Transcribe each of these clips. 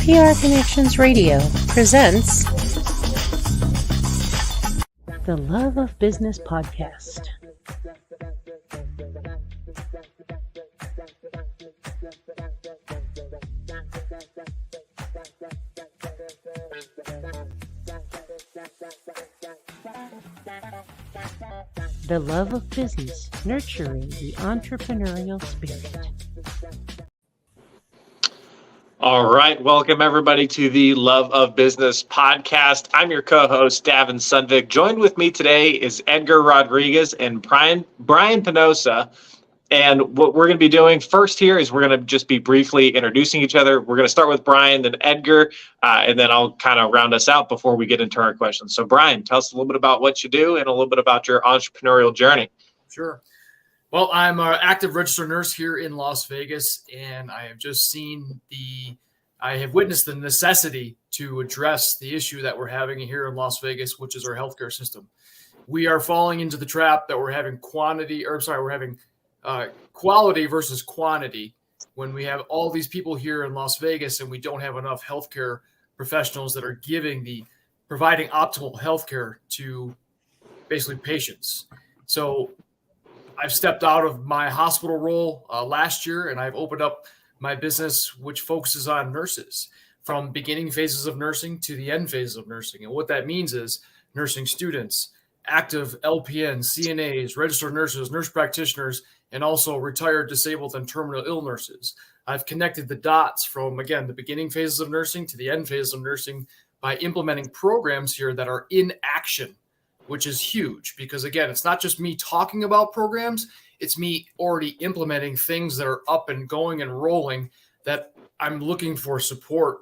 PR Connections Radio presents the Love of Business Podcast. The Love of Business, nurturing the entrepreneurial spirit. All right. Welcome, everybody, to the Love of Business podcast. I'm your co-host, Davin Sunvik. Joined with me today is Edgar Rodriguez and Brian Paonessa. And what we're going to be doing first here is we're going to just be briefly introducing each other. We're going to start with Brian, then Edgar, and then I'll kind of round us out before we get into our questions. So, Brian, tell us a little bit about what you do and a little bit about your entrepreneurial journey. Sure. Well, I'm an active registered nurse here in Las Vegas, and I have witnessed the necessity to address the issue that we're having here in Las Vegas, which is our healthcare system. We are falling into the trap that we're having quality versus quantity when we have all these people here in Las Vegas and we don't have enough healthcare professionals that are providing optimal healthcare to basically patients. So I've stepped out of my hospital role last year, and I've opened up my business, which focuses on nurses from beginning phases of nursing to the end phases of nursing. And what that means is nursing students, active LPNs, CNAs, registered nurses, nurse practitioners, and also retired, disabled, and terminal ill nurses. I've connected the dots from, again, the beginning phases of nursing to the end phases of nursing by implementing programs here that are in action, which is huge because, again, it's not just me talking about programs. It's me already implementing things that are up and going and rolling that I'm looking for support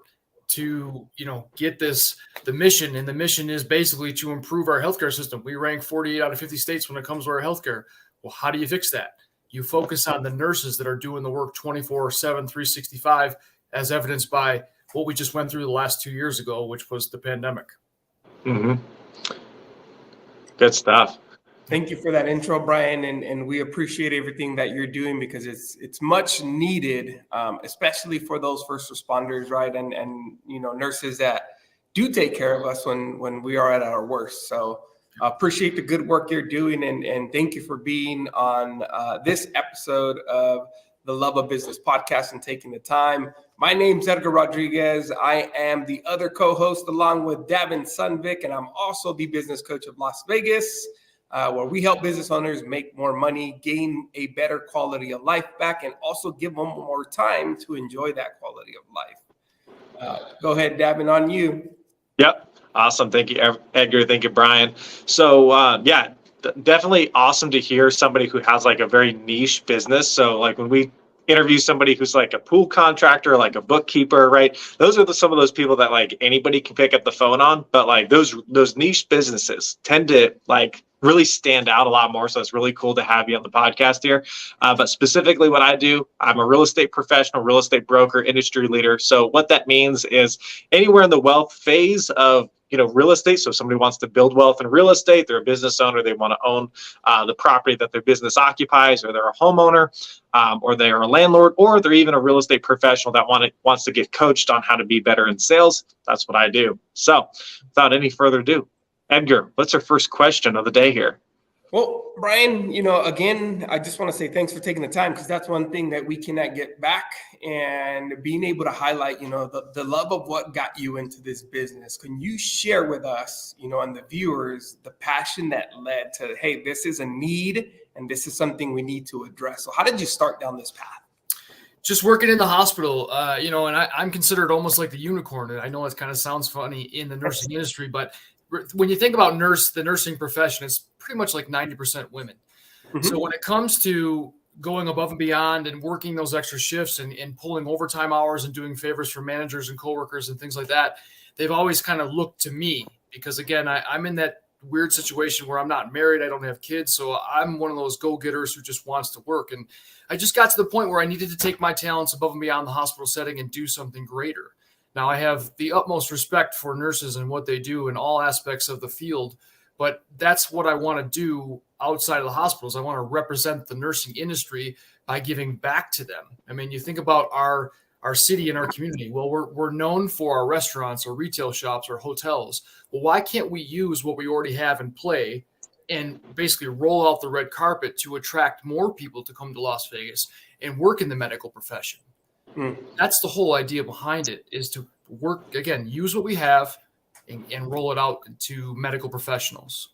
to, get the mission. And the mission is basically to improve our healthcare system. We rank 48 out of 50 states when it comes to our healthcare. Well, how do you fix that? You focus on the nurses that are doing the work 24/7, 365, as evidenced by what we just went through the last 2 years ago, which was the pandemic. Mm-hmm. Good stuff. Thank you for that intro, Brian, and we appreciate everything that you're doing because it's much needed, especially for those first responders, right? And nurses that do take care of us when we are at our worst. So appreciate the good work you're doing, and thank you for being on this episode of the Love of Business podcast and taking the time. My name's Edgar Rodriguez. I am the other co-host along with Davin Sunvik, and I'm also the business coach of Las Vegas, where we help business owners make more money, gain a better quality of life back, and also give them more time to enjoy that quality of life. Go ahead, Davin, on you. Yep. Awesome. Thank you, Edgar. Thank you, Brian. So, definitely awesome to hear somebody who has like a very niche business. So like when we interview somebody who's like a pool contractor, like a bookkeeper, right? Those are some of those people that like anybody can pick up the phone on, but like those niche businesses tend to like really stand out a lot more. So it's really cool to have you on the podcast here. But specifically what I do, I'm a real estate professional, real estate broker, industry leader. So what that means is anywhere in the wealth phase of real estate. So if somebody wants to build wealth in real estate, they're a business owner, they want to own the property that their business occupies, or they're a homeowner, or they're a landlord, or they're even a real estate professional that wants to get coached on how to be better in sales. That's what I do. So without any further ado, Edgar, what's our first question of the day here? Well, Brian, again, I just want to say thanks for taking the time because that's one thing that we cannot get back, and being able to highlight, the love of what got you into this business. Can you share with us, and the viewers, the passion that led to, hey, this is a need and this is something we need to address. So how did you start down this path? Just working in the hospital, and I'm considered almost like the unicorn. And I know it kind of sounds funny in the nursing industry, but when you think about the nursing profession, it's pretty much like 90% women. Mm-hmm. So when it comes to going above and beyond and working those extra shifts and pulling overtime hours and doing favors for managers and coworkers and things like that, they've always kind of looked to me because, again, I'm in that weird situation where I'm not married. I don't have kids. So I'm one of those go-getters who just wants to work. And I just got to the point where I needed to take my talents above and beyond the hospital setting and do something greater. Now, I have the utmost respect for nurses and what they do in all aspects of the field, but that's what I want to do outside of the hospitals. I want to represent the nursing industry by giving back to them. I mean, you think about our our city and our community. Well, we're known for our restaurants or retail shops or hotels. Well, why can't we use what we already have in play and basically roll out the red carpet to attract more people to come to Las Vegas and work in the medical profession? That's the whole idea behind it, is to work, again, use what we have and roll it out to medical professionals.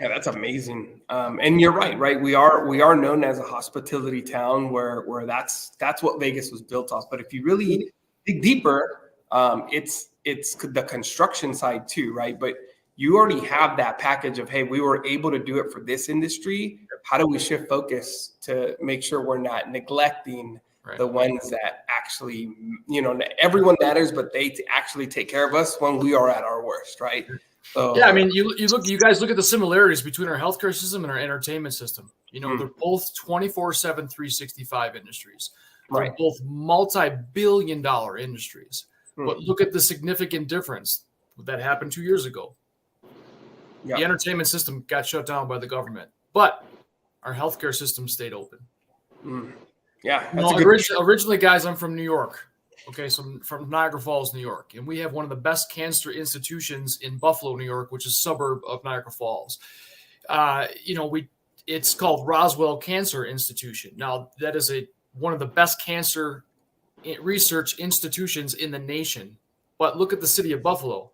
Yeah, that's amazing. And you're right. We are known as a hospitality town where that's what Vegas was built off. But if you really dig deeper, it's the construction side too, right? But you already have that package of, hey, we were able to do it for this industry. How do we shift focus to make sure we're not neglecting the ones that actually, everyone matters, but they actually take care of us when we are at our worst, right? So, yeah, I mean, you guys look at the similarities between our healthcare system and our entertainment system. They're both 24/7, 365 industries. They're both multi-billion-dollar industries. But look at the significant difference that happened 2 years ago. The entertainment system got shut down by the government, but our healthcare system stayed open. Yeah. Originally, guys, I'm from New York. Okay, so I'm from Niagara Falls, New York, and we have one of the best cancer institutions in Buffalo, New York, which is a suburb of Niagara Falls. It's called Roswell Cancer Institution. Now, that is one of the best cancer research institutions in the nation. But look at the city of Buffalo.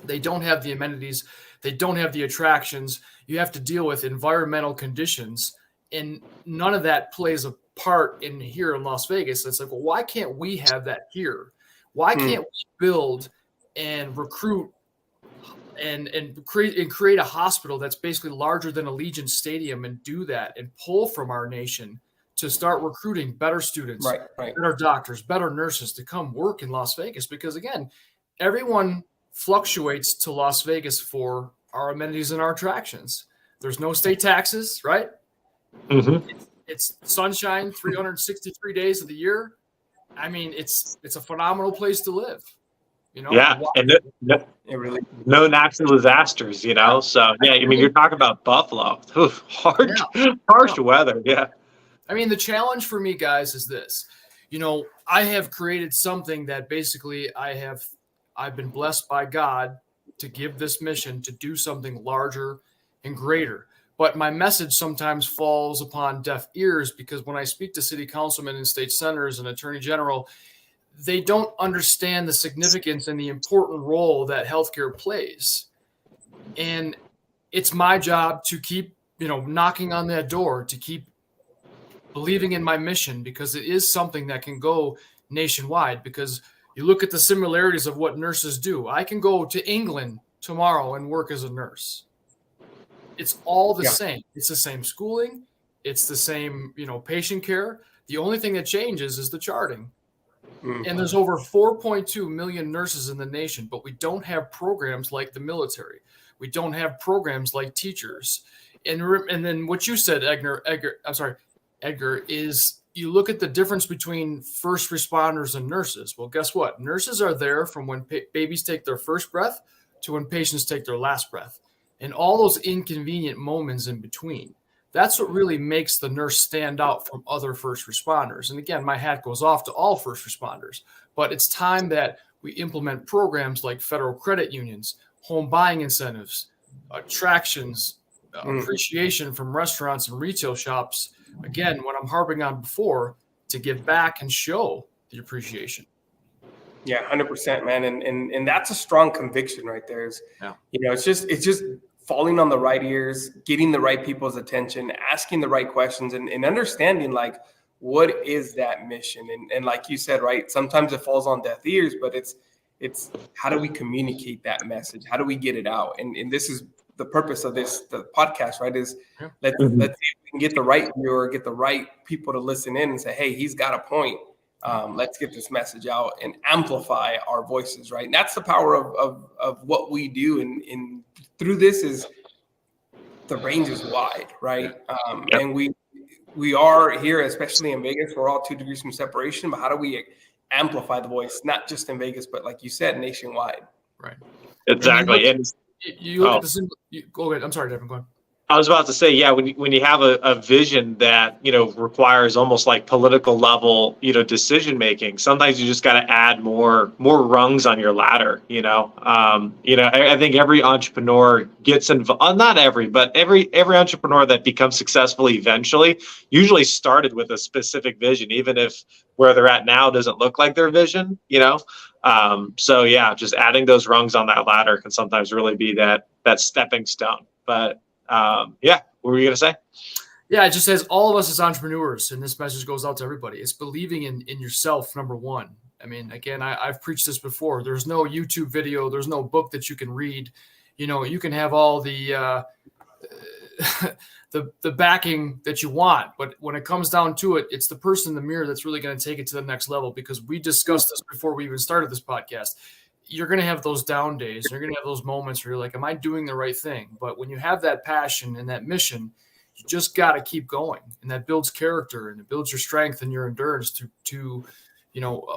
They don't have the amenities. They don't have the attractions. You have to deal with environmental conditions, and none of that plays a part in here in Las Vegas. It's like, well, why can't we have that here? Why can't we build and recruit and create a hospital that's basically larger than Allegiant Stadium and do that and pull from our nation to start recruiting better students, better doctors, better nurses to come work in Las Vegas? Because again, everyone fluctuates to Las Vegas for our amenities and our attractions. There's no state taxes, right? It's sunshine 363 days of the year. I mean, it's a phenomenal place to live. Yeah, and no natural disasters. So yeah, I mean, you're talking about Buffalo. Oof, harsh weather. Yeah. I mean, the challenge for me, guys, is this. I have created something that basically I've been blessed by God to give this mission to do something larger and greater. But my message sometimes falls upon deaf ears, because when I speak to city councilmen and state senators and attorney general, they don't understand the significance and the important role that healthcare plays. And it's my job to keep, knocking on that door, to keep believing in my mission, because it is something that can go nationwide. Because you look at the similarities of what nurses do. I can go to England tomorrow and work as a nurse. It's all the same. It's the same schooling. It's the same, patient care. The only thing that changes is the charting. And there's over 4.2 million nurses in the nation, but we don't have programs like the military. We don't have programs like teachers. And then what you said, Edgar, is you look at the difference between first responders and nurses. Well, guess what? Nurses are there from when babies take their first breath to when patients take their last breath, and all those inconvenient moments in between. That's what really makes the nurse stand out from other first responders. And again, my hat goes off to all first responders, but it's time that we implement programs like federal credit unions, home buying incentives, attractions, appreciation from restaurants and retail shops. Again, what I'm harping on before, to give back and show the appreciation. Yeah, 100%, man. And that's a strong conviction right there. It's just falling on the right ears, getting the right people's attention, asking the right questions, and understanding like, what is that mission? And like you said, right, sometimes it falls on deaf ears, but it's how do we communicate that message? How do we get it out? And this is the purpose of the podcast, right? Is let's see if we can get the right viewer, get the right people to listen in and say, hey, he's got a point. Let's get this message out and amplify our voices, right? And that's the power of what we do. And through this is the range is wide, right? And we are here, especially in Vegas, we're all 2 degrees from separation, but how do we amplify the voice, not just in Vegas, but like you said, nationwide? Right. Exactly. You look at the go ahead. I'm sorry, Davin, go ahead. I was about to say, yeah, when you have a vision that, requires almost like political level, decision making, sometimes you just got to add more rungs on your ladder, I think every entrepreneur gets involved, not every, but every entrepreneur that becomes successful eventually usually started with a specific vision, even if where they're at now doesn't look like their vision. So yeah, just adding those rungs on that ladder can sometimes really be that stepping stone. But yeah, what were you going to say? Yeah, it just says all of us as entrepreneurs, and this message goes out to everybody. It's believing in yourself, number one. I mean, again, I've preached this before. There's no YouTube video. There's no book that you can read. You can have all the the backing that you want, but when it comes down to it, it's the person in the mirror that's really going to take it to the next level, because we discussed this before we even started this podcast. You're going to have those down days. You're going to have those moments where you're like, am I doing the right thing? But when you have that passion and that mission, you just got to keep going. And that builds character, and it builds your strength and your endurance to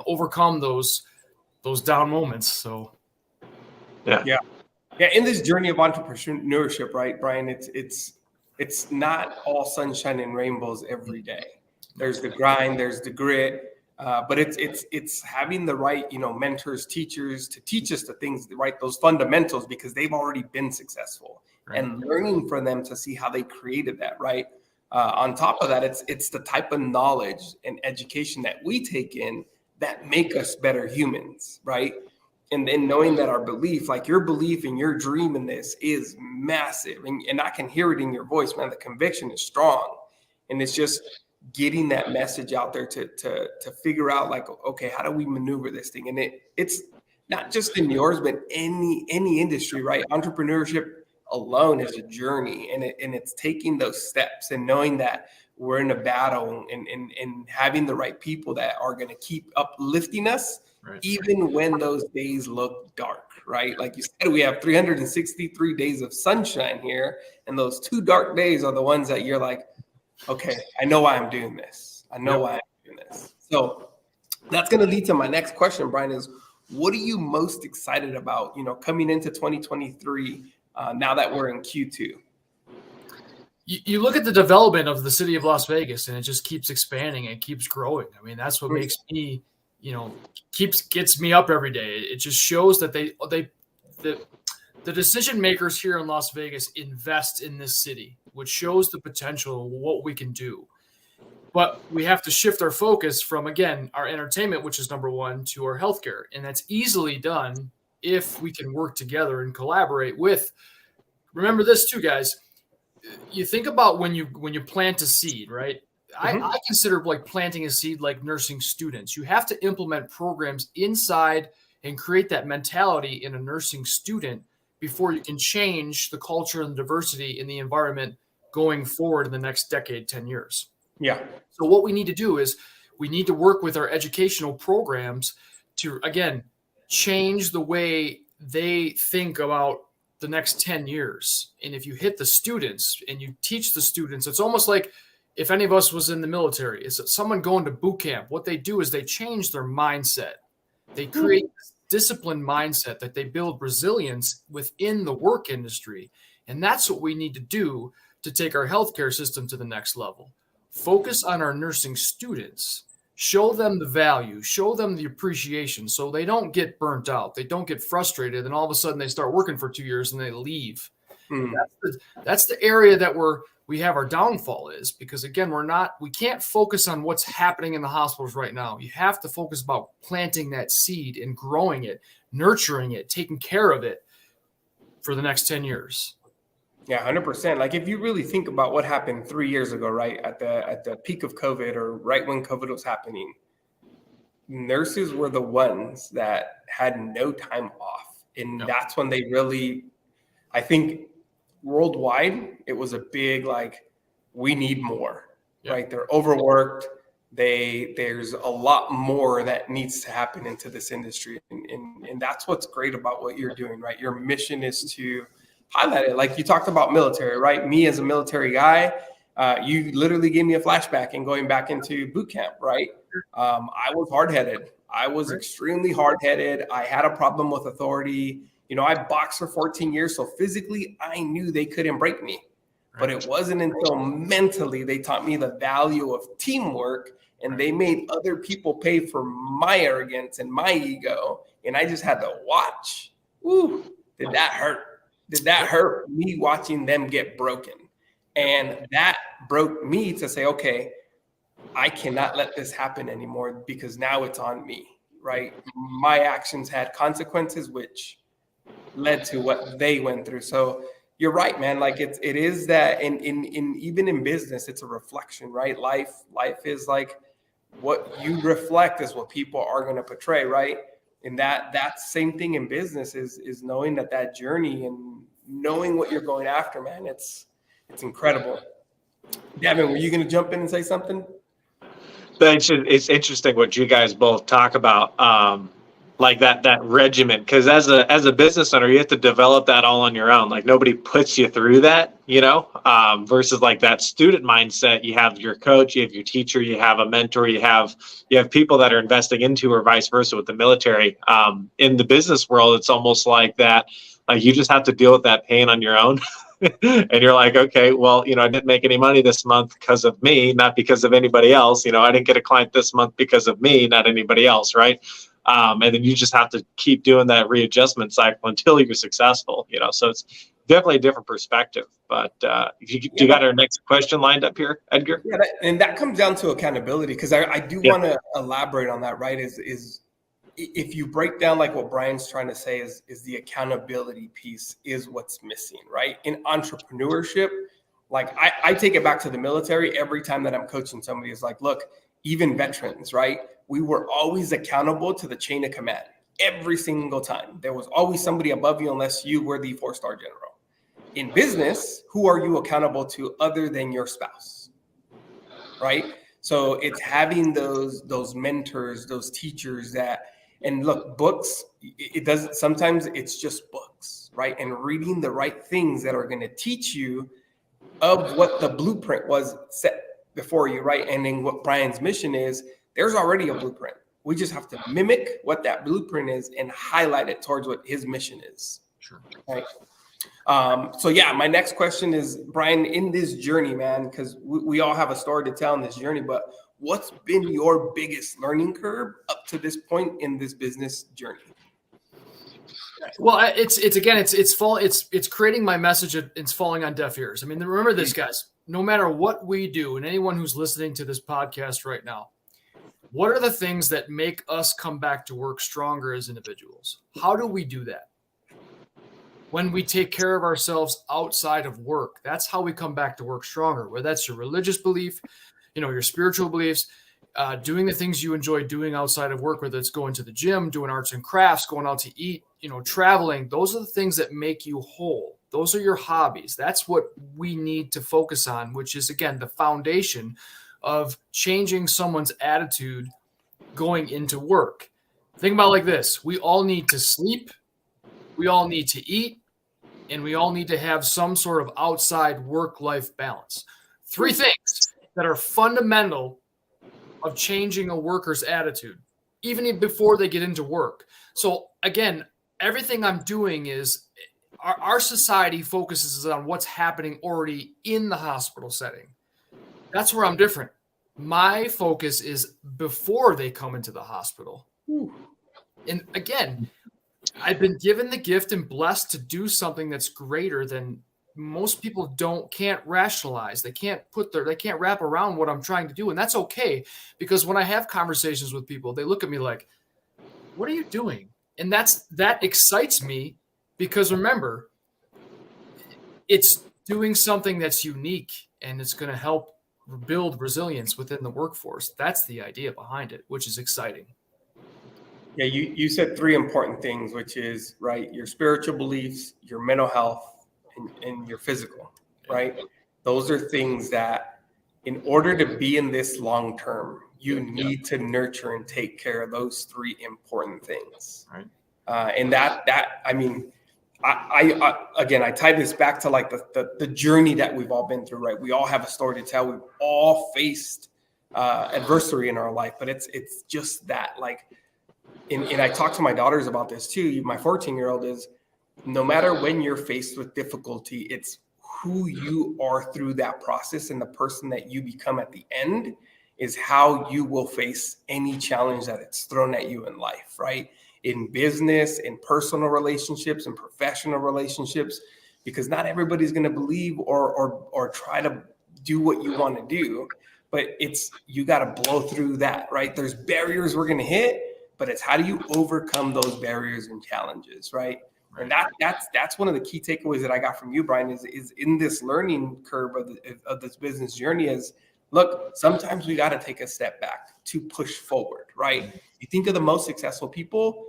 overcome those down moments. So, Yeah. In this journey of entrepreneurship, right, Brian, it's not all sunshine and rainbows every day. There's the grind, there's the grit. But it's having the right, mentors, teachers to teach us the things, right, those fundamentals, because they've already been successful, right, and learning from them to see how they created that, right. On top of that, it's the type of knowledge and education that we take in that make us better humans, right. And then knowing that our belief, like your belief and your dream in this, is massive, and I can hear it in your voice, man. The conviction is strong, and it's just getting that message out there to figure out, like, okay, how do we maneuver this thing? And it's not just in yours, but any industry, right? Entrepreneurship alone is a journey, and it's taking those steps and knowing that we're in a battle, and having the right people that are going to keep uplifting us, right, even when those days look dark, right? Like you said, we have 363 days of sunshine here, and those 2 dark days are the ones that you're like, okay, I know why I'm doing this. I know why I'm doing this. So that's going to lead to my next question, Brian, is what are you most excited about, coming into 2023, now that we're in Q2? You look at the development of the city of Las Vegas, and it just keeps expanding and keeps growing. I mean, that's what makes me, gets me up every day. It just shows that the decision makers here in Las Vegas invest in this city, which shows the potential of what we can do. But we have to shift our focus from, again, our entertainment, which is number one, to our healthcare. And that's easily done if we can work together and collaborate with. Remember this too, guys. You think about when you plant a seed, right? Mm-hmm. I consider like planting a seed like nursing students. You have to implement programs inside and create that mentality in a nursing student before you can change the culture and diversity in the environment going forward in the next decade, 10 years. Yeah. So what we need to do is we need to work with our educational programs to, again, change the way they think about the next 10 years. And if you hit the students and you teach the students, it's almost like if any of us was in the military, is someone going to boot camp, what they do is they change their mindset. They create this disciplined mindset that they build resilience within the work industry. And that's what we need to do to take our healthcare system to the next level. Focus on our nursing students, show them the value, show them the appreciation so they don't get burnt out. They don't get frustrated. And all of a sudden they start working for 2 years and they leave. That's the area that we have our downfall is because, again, we can't focus on what's happening in the hospitals right now. You have to focus about planting that seed and growing it, nurturing it, taking care of it for the next 10 years. Yeah, 100%. Like if you really think about what happened 3 years ago, right, at the peak of COVID or right when COVID was happening, nurses were the ones that had no time off. And that's when they really, I think worldwide, it was a big, like, we need more, right? They're overworked. There's a lot more that needs to happen into this industry. And that's what's great about what you're doing, right? Your mission is to highlight it. Like you talked about military, right? Me as a military guy, you literally gave me a flashback and going back into boot camp, right? I was hard-headed. I was extremely hard-headed. I had a problem with authority. I boxed for 14 years. So physically, I knew they couldn't break me, But it wasn't until mentally they taught me the value of teamwork, and they made other people pay for my arrogance and my ego. And I just had to watch. Ooh, did that hurt? Did that hurt me watching them get broken? And that broke me to say, okay, I cannot let this happen anymore, because now it's on me, right? My actions had consequences, which led to what they went through. So you're right, man. Like it is that in even in business, it's a reflection, right? Life is like what you reflect is what people are going to portray, right? And that same thing in business is knowing that journey and knowing what you're going after, man. It's incredible. Davin, were you going to jump in and say something? It's interesting what you guys both talk about, like that regiment, because as a business owner, you have to develop that all on your own. Like nobody puts you through that, versus like that student mindset. You have your coach, you have your teacher, you have a mentor, you have people that are investing into, or vice versa with the military. In the business world, it's almost like that. Like you just have to deal with that pain on your own. And you're like, okay, well, I didn't make any money this month because of me, not because of anybody else. I didn't get a client this month because of me, not anybody else, right? And then you just have to keep doing that readjustment cycle until you're successful, so it's definitely a different perspective. But you got our next question lined up here, Edgar? Yeah, and that comes down to accountability, because I do want to elaborate on that, right? Is if you break down like what Brian's trying to say is the accountability piece is what's missing, right? In entrepreneurship, like I take it back to the military every time that I'm coaching somebody. Is like, look, even veterans, right? We were always accountable to the chain of command every single time. There was always somebody above you unless you were the 4-star general. In business, who are you accountable to other than your spouse, right? So it's having those mentors, those teachers that. And look, books, it doesn't, sometimes it's just books, right? And reading the right things that are going to teach you of what the blueprint was set before you, right? And then what Brian's mission is, there's already a blueprint. We just have to mimic what that blueprint is and highlight it towards what his mission is. Sure. Right. So yeah, my next question is, Brian, in this journey, man, because we all have a story to tell in this journey, but what's been your biggest learning curve up to this point in this business journey? Well, it's creating my message. It's falling on deaf ears. I mean, remember this, guys, no matter what we do, and anyone who's listening to this podcast right now, what are the things that make us come back to work stronger as individuals? How do we do that? When we take care of ourselves outside of work, that's how we come back to work stronger. Whether that's your religious belief, your spiritual beliefs, doing the things you enjoy doing outside of work, whether it's going to the gym, doing arts and crafts, going out to eat, traveling. Those are the things that make you whole. Those are your hobbies. That's what we need to focus on, which is, again, the foundation of changing someone's attitude going into work. Think about it like this. We all need to sleep. We all need to eat. And we all need to have some sort of outside work-life balance. 3 things that are fundamental of changing a worker's attitude, even before they get into work. So again, everything I'm doing is our society focuses on what's happening already in the hospital setting. That's where I'm different. My focus is before they come into the hospital. And again, I've been given the gift and blessed to do something that's greater than most people can't rationalize. They can't wrap around what I'm trying to do. And that's okay, because when I have conversations with people, they look at me like, what are you doing? And that excites me, because remember, it's doing something that's unique and it's going to help build resilience within the workforce. That's the idea behind it, which is exciting. Yeah, you said 3 important things, which is, right, your spiritual beliefs, your mental health, and your physical, right? Those are things that, in order to be in this long term, you need to nurture and take care of those 3 important things. Right. And that I mean, I tie this back to like the journey that we've all been through, right? We all have a story to tell. We've all faced adversity in our life, but it's just that, like. And I talk to my daughters about this too. My 14-year-old is, no matter when you're faced with difficulty, it's who you are through that process and the person that you become at the end is how you will face any challenge that it's thrown at you in life, right? In business, in personal relationships, in professional relationships, because not everybody's going to believe or try to do what you want to do, but you got to blow through that, right? There's barriers we're going to hit, but it's how do you overcome those barriers and challenges, right? And that's one of the key takeaways that I got from you, Brian, is in this learning curve of this business journey is, look, sometimes we got to take a step back to push forward, right? You think of the most successful people,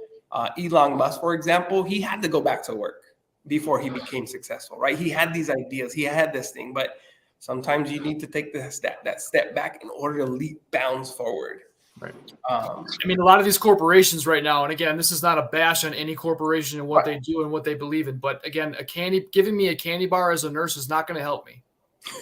Elon Musk, for example, he had to go back to work before he became successful, right? He had these ideas, he had this thing, but sometimes you need to take that step back in order to leap bounds forward. Right. I mean, a lot of these corporations right now, and again, this is not a bash on any corporation and what they do and what they believe in, but again, giving me a candy bar as a nurse is not going to help me.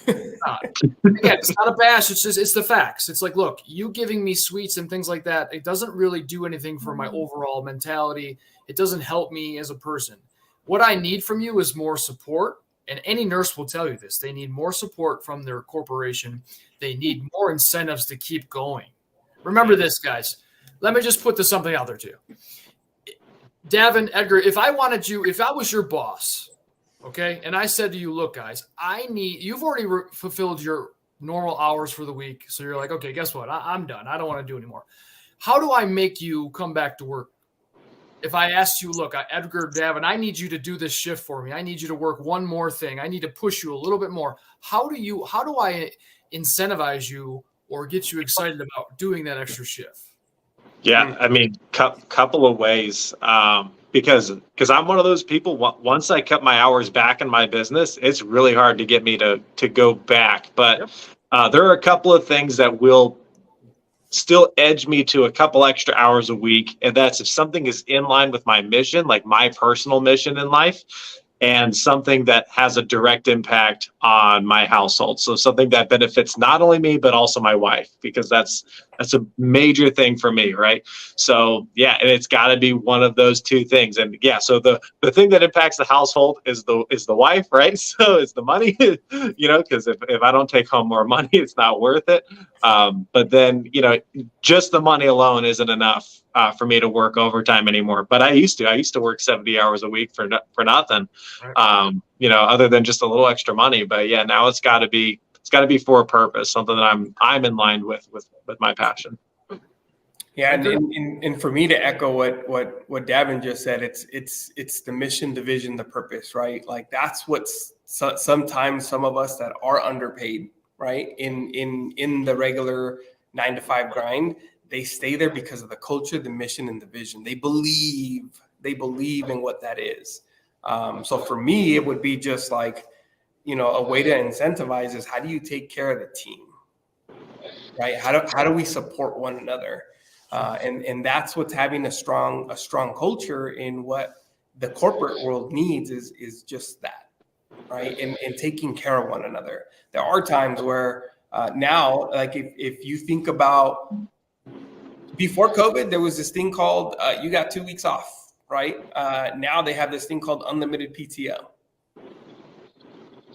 It's not. Again, it's not a bash. It's the facts. It's like, look, you giving me sweets and things like that, it doesn't really do anything for my overall mentality. It doesn't help me as a person. What I need from you is more support. And any nurse will tell you this. They need more support from their corporation. They need more incentives to keep going. Remember this, guys. Let me just put something out there too. Davin, Edgar, if I was your boss, okay, and I said to you, look, guys, you've already fulfilled your normal hours for the week. So you're like, okay, guess what? I'm done. I don't want to do anymore. How do I make you come back to work? If I asked you, look, Edgar, Davin, I need you to do this shift for me. I need you to work one more thing. I need to push you a little bit more. How do I incentivize you or get you excited about doing that extra shift? Yeah, I mean, couple of ways. Because I'm one of those people, once I cut my hours back in my business, it's really hard to get me to go back. But there are a couple of things that will still edge me to a couple extra hours a week. And that's if something is in line with my mission, like my personal mission in life, and something that has a direct impact on my household. So something that benefits not only me, but also my wife, because that's a major thing for me, right? So yeah, and it's got to be one of those two things. And yeah, so the thing that impacts the household is the wife, right? So it's the money, because if I don't take home more money, it's not worth it. But then, just the money alone isn't enough for me to work overtime anymore. But I used to work 70 hours a week for nothing, other than just a little extra money. But yeah, now it's got to be for a purpose, something that I'm in line with my passion. Yeah, and for me to echo what Davin just said, it's the mission, the vision, the purpose, right? Like that's what's sometimes some of us that are underpaid, right? In the regular 9-to-5 grind, they stay there because of the culture, the mission, and the vision. They believe in what that is. So for me, it would be just like, a way to incentivize is how do you take care of the team, right? How do we support one another? And that's what's having a strong culture in what the corporate world needs is just that, right? And taking care of one another. There are times where now, like if you think about before COVID, there was this thing called you got 2 weeks off, right? Now they have this thing called unlimited PTO,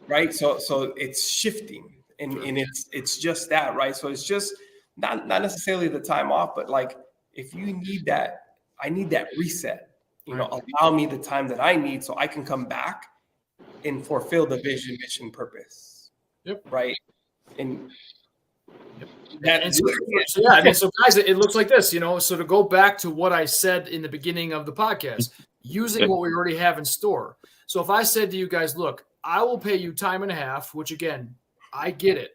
right? So it's shifting, and it's just that, right? So it's just not necessarily the time off, but like if you need that, I need that reset. Allow me the time that I need so I can come back and fulfill the vision, mission, purpose. Yep. Right. And so guys, it looks like this, so to go back to what I said in the beginning of the podcast, using what we already have in store. So if I said to you guys, look, I will pay you time and a half, which again, I get it.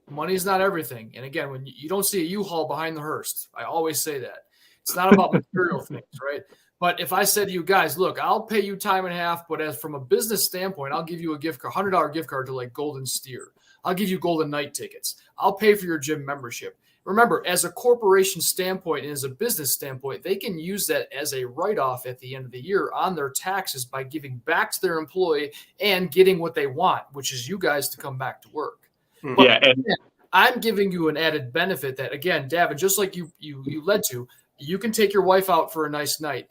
Money's not everything. And again, when you don't see a U-Haul behind the hearse, I always say that. It's not about material things, right? But if I said to you guys, look, I'll pay you time and a half, but as from a business standpoint, I'll give you a gift card, $100 gift card to like Golden Steer. I'll give you Golden Night tickets. I'll pay for your gym membership. Remember, as a corporation standpoint and as a business standpoint, they can use that as a write-off at the end of the year on their taxes by giving back to their employee and getting what they want, which is you guys to come back to work. Yeah, and I'm giving you an added benefit that, again, Davin, just like you led to, you can take your wife out for a nice night.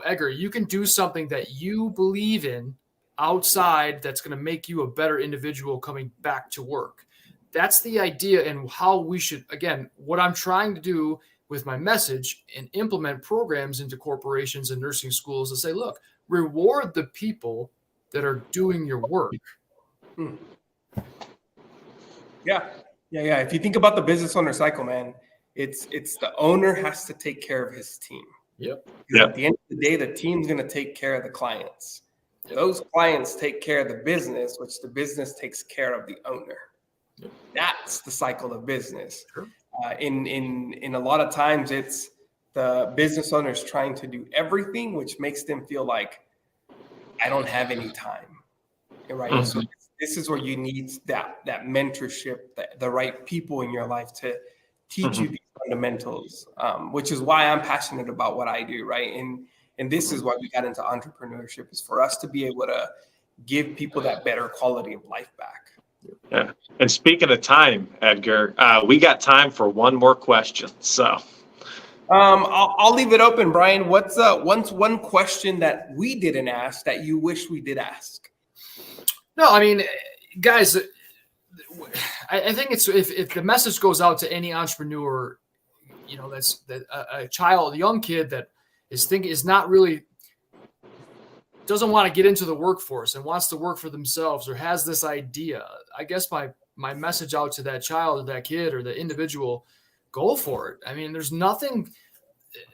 Edgar, you can do something that you believe in outside that's going to make you a better individual coming back to work. That's the idea, and how we should, again, what I'm trying to do with my message and implement programs into corporations and nursing schools to say, look, reward the people that are doing your work. Yeah. If you think about the business owner cycle, man, it's the owner has to take care of his team. Yep. At the end of the day, the team's going to take care of the clients. Those clients take care of the business, which the business takes care of the owner. Yep. That's the cycle of business. Sure. In a lot of times, it's the business owners trying to do everything, which makes them feel like I don't have any time. Right. Mm-hmm. So this is where you need that mentorship, the right people in your life to teach you these fundamentals, which is why I'm passionate about what I do. Right. And this is why we got into entrepreneurship, is for us to be able to give people that better quality of life back. Yeah. And speaking of time, Edgar, we got time for one more question. So I'll leave it open, Brian. What's one question that we didn't ask that you wish we did ask? No, I mean, guys, I think it's if the message goes out to any entrepreneur, that's a child, a young kid that doesn't want to get into the workforce and wants to work for themselves, or has this idea. I guess my message out to that child or that kid or the individual, go for it. I mean, I think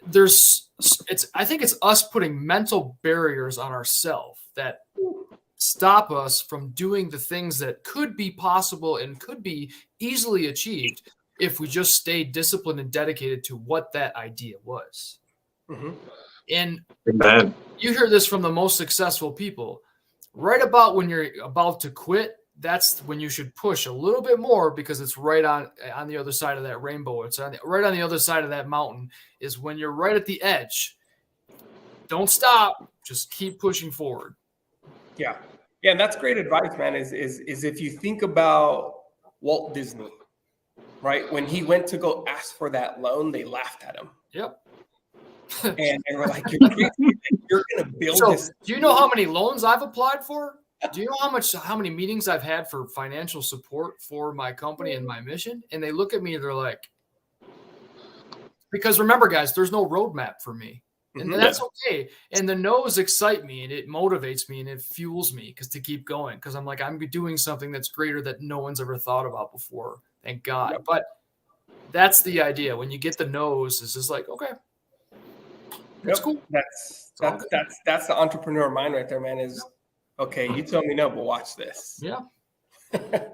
it's us putting mental barriers on ourselves that stop us from doing the things that could be possible and could be easily achieved if we just stay disciplined and dedicated to what that idea was. Mm-hmm. And Amen. You hear this from the most successful people. Right about when you're about to quit, that's when you should push a little bit more, because it's right on the other side of that rainbow. It's right on the other side of that mountain is when you're right at the edge. Don't stop. Just keep pushing forward. Yeah. And that's great advice, man, is if you think about Walt Disney, right? When he went to go ask for that loan, they laughed at him. Yep. And they were like, you're crazy. You're going to build this. Do you know how many loans I've applied for? Do you know how many meetings I've had for financial support for my company and my mission? And they look at me and they're like, because remember, guys, there's no roadmap for me. And that's okay. And the no's excite me, and it motivates me, and it fuels me to keep going. Because I'm like, I'm doing something that's greater that no one's ever thought about before. Thank God. Yep. But that's the idea. When you get the no's, it's just like, okay, that's cool. That's the entrepreneur mind right there, man. Is okay. You tell me no, but watch this. Yeah.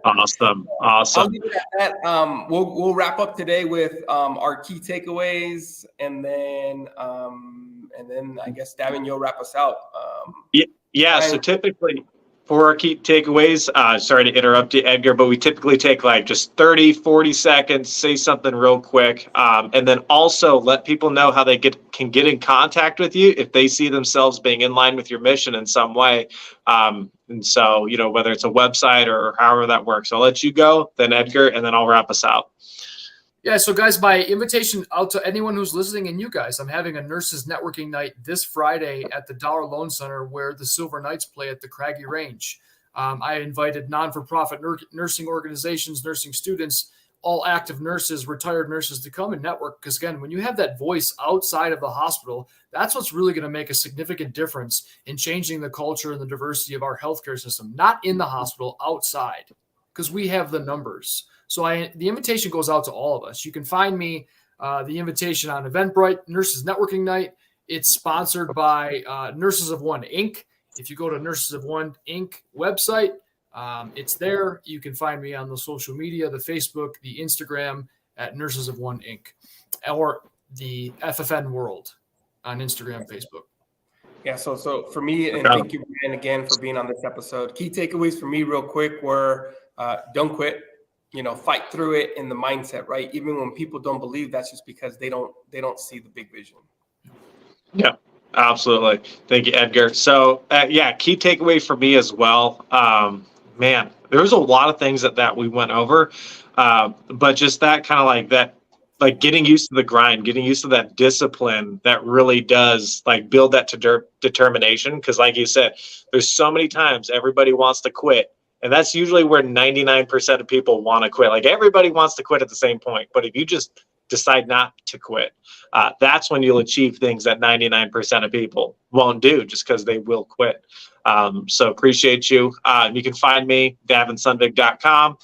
Awesome. I'll leave it at that. We'll wrap up today with our key takeaways, and then I guess Davin, you'll wrap us out. Yeah. So typically for our key takeaways, sorry to interrupt you, Edgar, but we typically take like just 30, 40 seconds, say something real quick, and then also let people know how they can get in contact with you if they see themselves being in line with your mission in some way. And so, whether it's a website or however that works. I'll let you go, then Edgar, and then I'll wrap us out. Yeah, so guys, my invitation out to anyone who's listening and you guys, I'm having a nurses networking night this Friday at the Dollar Loan Center where the Silver Knights play at the Craggy Range. I invited non-for-profit nursing organizations, nursing students, all active nurses, retired nurses to come and network. Because again, when you have that voice outside of the hospital, that's what's really going to make a significant difference in changing the culture and the diversity of our healthcare system, not in the hospital, outside, because we have the numbers. So the invitation goes out to all of us. You can find me the invitation on Eventbrite, Nurses Networking Night. It's sponsored by Nurses of One, Inc. If you go to Nurses of One, Inc. website, it's there. You can find me on the social media, the Facebook, the Instagram at Nurses of One, Inc. or the FFN World on Instagram, Facebook. Yeah, so for me, and thank you, Brian, again for being on this episode. Key takeaways for me real quick were don't quit. Fight through it in the mindset, right? Even when people don't believe, that's just because they don't see the big vision. Yeah, absolutely. Thank you, Edgar. So key takeaway for me as well. Man, there was a lot of things that we went over, but just that kind of like that like getting used to the grind, getting used to that discipline that really does like build that determination. Cause like you said, there's so many times everybody wants to quit. And that's usually where 99% of people want to quit. Like everybody wants to quit at the same point. But if you just decide not to quit, that's when you'll achieve things that 99% of people won't do just because they will quit. So appreciate you. You can find me, davinsundvig.com.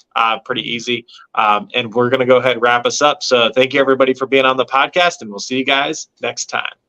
Pretty easy. And we're going to go ahead and wrap us up. So thank you everybody for being on the podcast, and we'll see you guys next time.